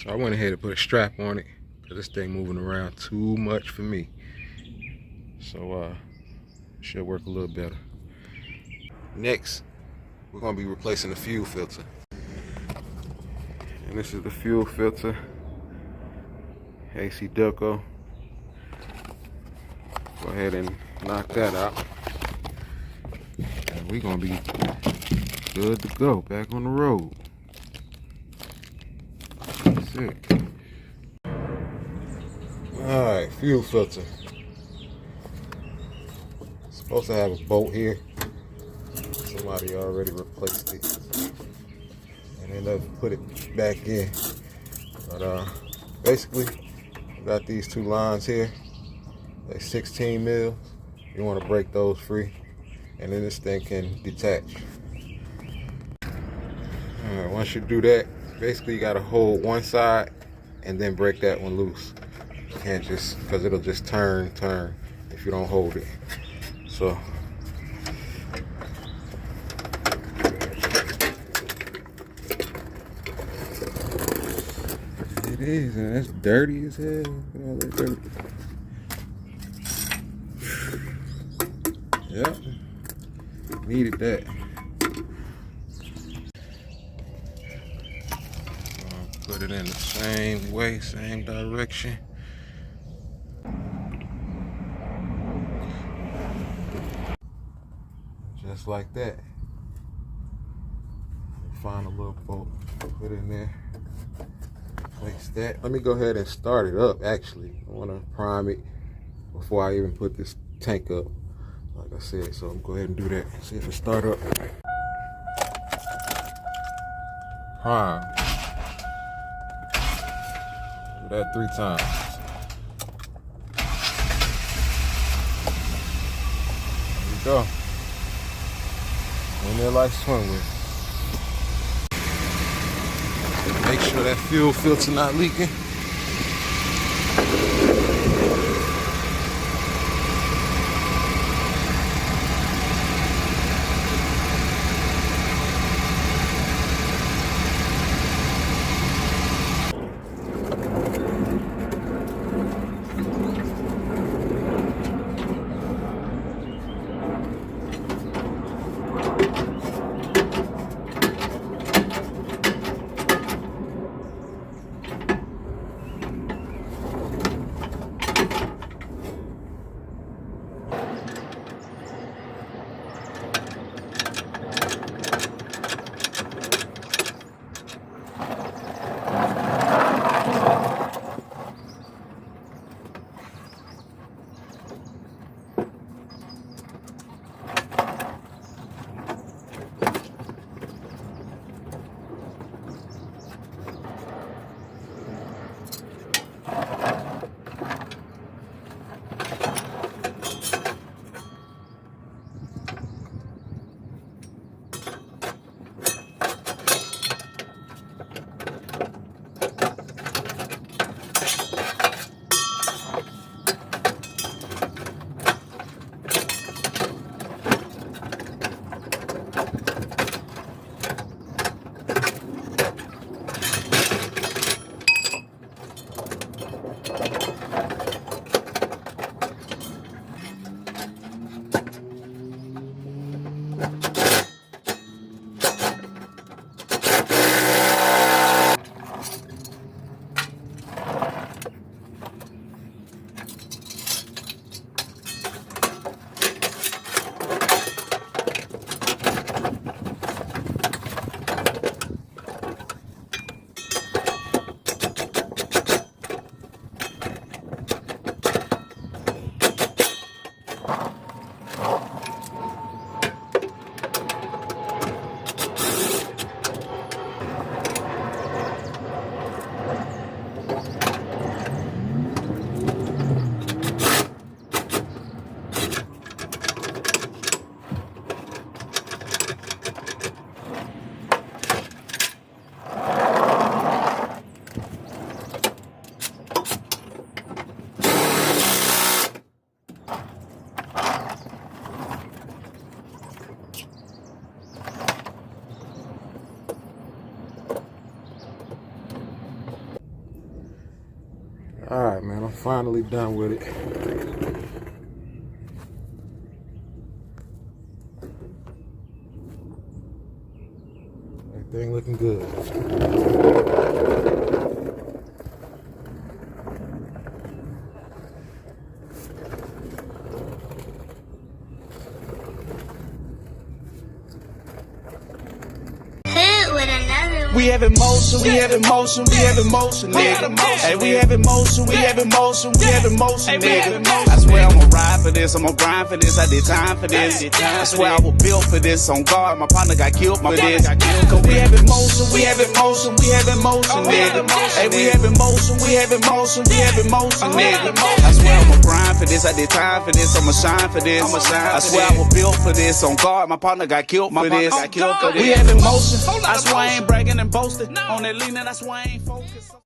So I went ahead and put a strap on it because this thing moving around too much for me. So should work a little better. Next, we're gonna be replacing the fuel filter. And this is the fuel filter, AC Delco. Go ahead and knock that out. And we're gonna be good to go, back on the road. That's it. Alright, fuel filter. Supposed to have a bolt here. Somebody already replaced it. And then they'll put it back in. But basically, we got these two lines here. They're 16 mil. You want to break those free. And then this thing can detach. Alright, once you do that, basically you got to hold one side and then break that one loose. You can't just, because it'll just turn if you don't hold it. So it is, and that's dirty as hell. Look at all that dirt. Yep, needed that. Put it in the same way, same direction. Just like that. Find a little bolt, put it in there. Place that. Let me go ahead and start it up. Actually, I want to prime it before I even put this tank up, like I said. So I'm gonna go ahead and do that. See if it start up. Prime. Do that 3 times. There we go. In there like swim with. Make sure that fuel filter not leaking. Alright, man, I'm finally done with it. Everything looking good. We have emotion, we have emotion, we have emotion, nigga. Hey, we have emotion, we have emotion, we have emotion, nigga. I swear I'ma ride for this, I'ma grind for this, I did time for this. I swear I was built for this, on guard, my partner got killed for this. Cause we have emotion, we have emotion, we have emotion, nigga. Hey, we have emotion, we have emotion, we have emotion, nigga. I swear I'ma grind for this, I did time for this, I'ma shine for this. I swear I was built for this, on guard, my partner got killed for this. We have emotion, I swear I ain't bragging and boasting. On that leaning, I swear I ain't focused.